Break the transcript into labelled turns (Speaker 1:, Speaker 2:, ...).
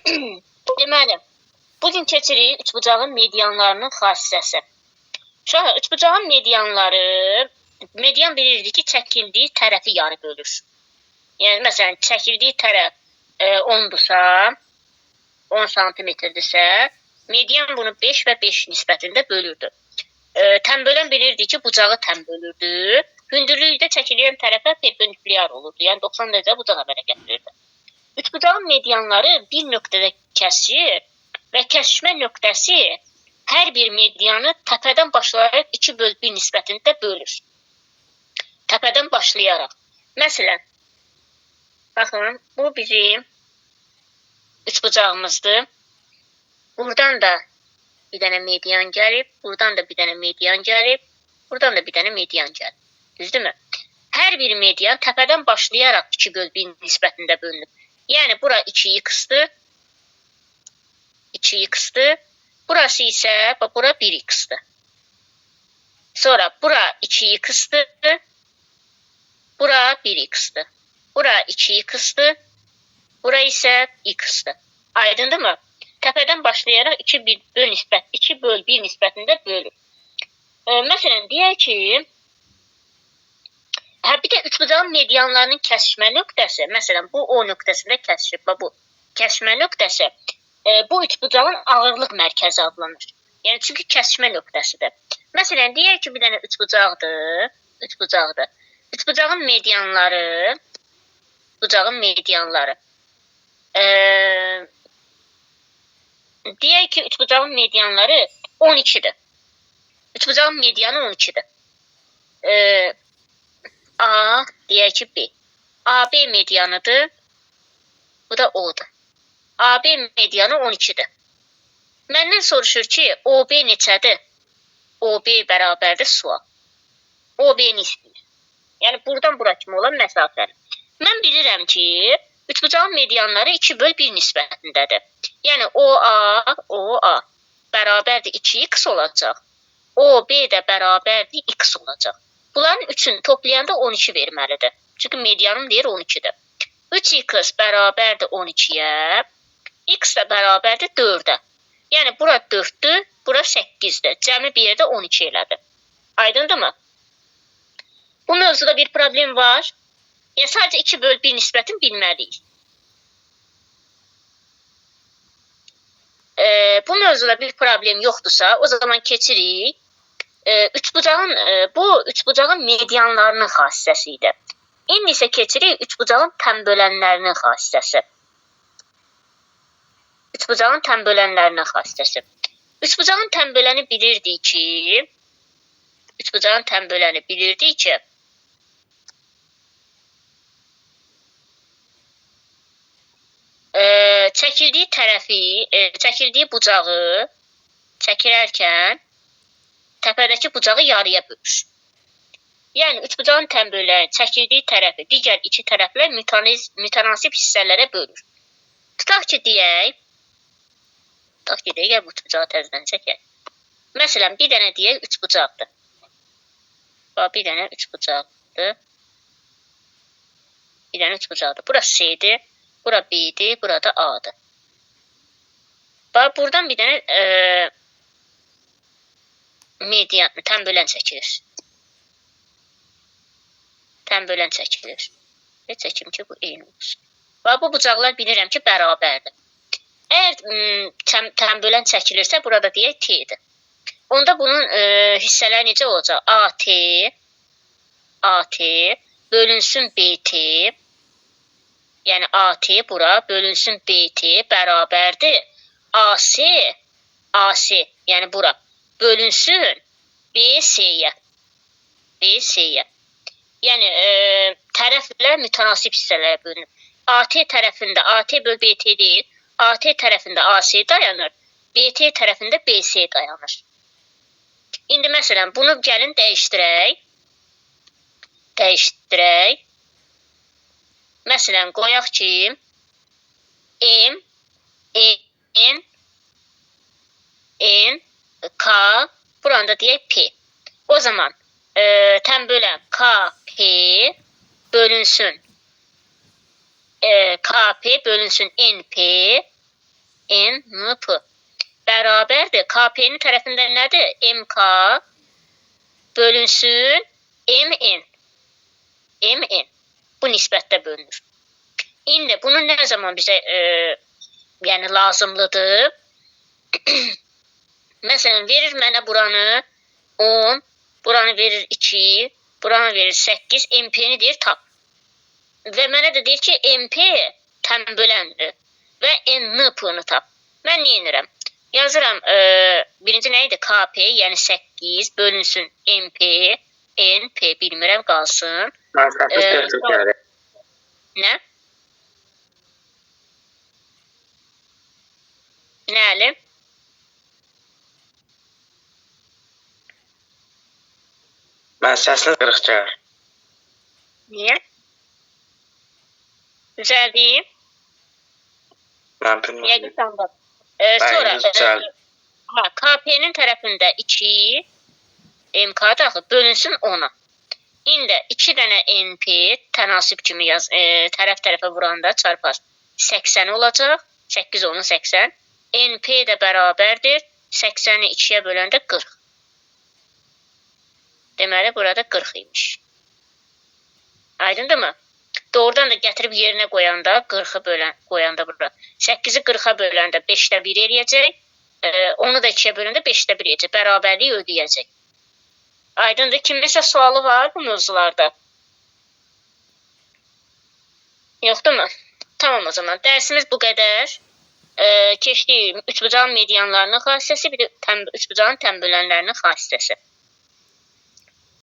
Speaker 1: Deməli, bugün keçirik üçbucağın medianlarının xassəsi. Uşaqlar, üçbucağın medianları, median bilirdik ki, çəkildiyi tərəfi yarı bölür. Yəni, məsələn, çəkildiyi tərəf 10-dursa, 10 santimetrdirsə, median bunu 5 və 5 nisbətində bölürdü. Tənbölən bilirdik ki, bucağı tən bölürdü. Hündürlüyü də çəkilən tərəfə perpendikulyar olurdu. Yəni, 90 dərəcə bucaq əmələ gətirirdi. Üçbucağın medianları bir nöqtədə kəsir və kəsişmə nöqtəsi hər bir medianı təpədən başlayaraq 2/1 nisbətində bölür. Təpədən başlayaraq. Məsələn, baxın, bu bizim üçbucağımızdır. Buradan da bir dənə median gəlib, buradan da bir dənə median gəlib, buradan da bir dənə median gəlib. Düzdürmü? Hər bir median təpədən başlayaraq 2/1 nisbətində bölünür. Yəni, bura 2x-dır. 2x-dır. Burası isə, bura 1x-dır. Sonra, bura 2x-dır. Bura 1x-dır. Bura 2x-dır. Bura isə x-dır. Aydındır mı? Təpədən başlayaraq 2/1 nisbətində bölür. Məsələn, deyək ki, bir də üçbucağın medianlarının kəsişmə nöqtəsi, məsələn, bu O nöqtəsində kəsişib, bu kəsişmə nöqtəsi, bu üçbucağın ağırlıq mərkəzi adlanır. Yəni, çünki kəsişmə nöqtəsidir. Məsələn, deyək ki, bir dənə üçbucaqdır. Üçbucağın medianları, deyək ki, üçbucağın medianları 12-dir. Üçbucağın medianı 12-dir. A, deyək ki, B. AB medianıdır. Bu da O'dur. AB medianı 12-dir. Məndən soruşur ki, OB neçədir? OB bərabərdir sual. OB-ni istəyir. Yəni, buradan bura kimi olan məsafəni. Mən bilirəm ki, üçbucağın medianları 2/1 nisbətindədir. Yəni, OA bərabərdir 2x olacaq. OB də bərabərdir x olacaq. Bunların üçün toplayanda 12 verməlidir. Çünki medianım deyir 12-dir. 3x bərabərdir 12-yə, x də bərabərdir 4-ə. Yəni, bura 4-dür, bura 8-dir. Cəmi bir yerdə 12 elədir. Aydındır mı? Bu mövzuda bir problem var. Yəni, sadəcə 2/1 nisbətini bilməliyik. Bu mövzuda bir problem yoxdursa, o zaman keçirik. Bu üçbucağın medianlarının xassəsi idi. İndi isə keçirik üçbucağın tənbölənlərinin xassəsi. Üçbucağın tənbölənlərinin xassəsi. Üçbucağın tənböləni bilirdik ki, çəkildiyi bucağı çəkirərkən təpədəki bucağı yarıya bölür. Yəni, üçbucağın tənbölləri çəkildiyi tərəfi digər iki tərəflə mütənasib hissələrə bölür. Tutaq ki, deyək, bu üçbucağı təzədən çəkək. Məsələn, bir dənə deyək, üçbucaqdır. Bir dənə üçbucaqdır. Bura C-dir, bura B-dir, burada A-dır. Buradan bir dənə tənbölən çəkilir. Çəkim ki, bu eyni olsun. Bu bucaqlar bilirəm ki, bərabərdir. Əgər tənbölən çəkilirsə, burada deyək T-dir. Onda bunun hissələri necə olacaq? AT bölünsün BT, yəni AT bura bölünsün BT bərabərdir. AC, yəni bura bölünsün BC-yə. Yəni, tərəflər mütənasib hissələrə bölünür. AT tərəfində AT böl BT deyil, AT tərəfində AC dayanır, BT tərəfində BC dayanır. İndi, məsələn, bunu gəlin dəyişdirək. Məsələn, qoyaq ki, M, N, K, buranda deyək P. O zaman, tənbölən KP bölünsün KP bölünsün NP KP'nin tərəfində nədir? MK bölünsün MN. MN. Bu nisbətdə bölünür. İndi bunu nə zaman bizə yəni lazımlıdır? Məsələn, verir mənə buranı 10, buranı verir 2, buranı verir 8, MP-ni deyir tap. Və mənə də deyir ki, MP tənböləndir və NP-ni tap. Mən nə edirəm? Yazıram, birinci nə idi? KP, yəni 8 bölünsün MP, NP bilmirəm qalsın. Nə? Nəli?
Speaker 2: Mən səsini qırıq gəlir.
Speaker 1: Niyə? Düzəldiyim.
Speaker 2: Mən bilmirəm.
Speaker 1: Yəqin sonra KP-nin tərəfində 2 MK daxil bölünsün 10-a. İndi 2 dənə NP tənasib kimi yaz, tərəf-tərəfə vuranda çarpar 80 olacaq. 8 10 80. NP də bərabərdir 80-i 2-yə böləndə 40. Deməli burada 40 imiş. Aydındırmı? Doğrudan da gətirib yerinə qoyanda 40-ı qoyanda bura 8-i 40-a böləndə 5-də 1 eləyəcək. Onu da 2-yə böləndə 5-də 1 eləyəcək. Bərabərliyi ödəyəcək. Aydındır. Kiminsə sualı var bu mövzularda? Yoxdurmu? Tamam o zaman. Dərsimiz bu qədər. Keçdik üçbucağın medianlarının xassəsi, bir də üçbucağın tənbölənlərinin xassəsi.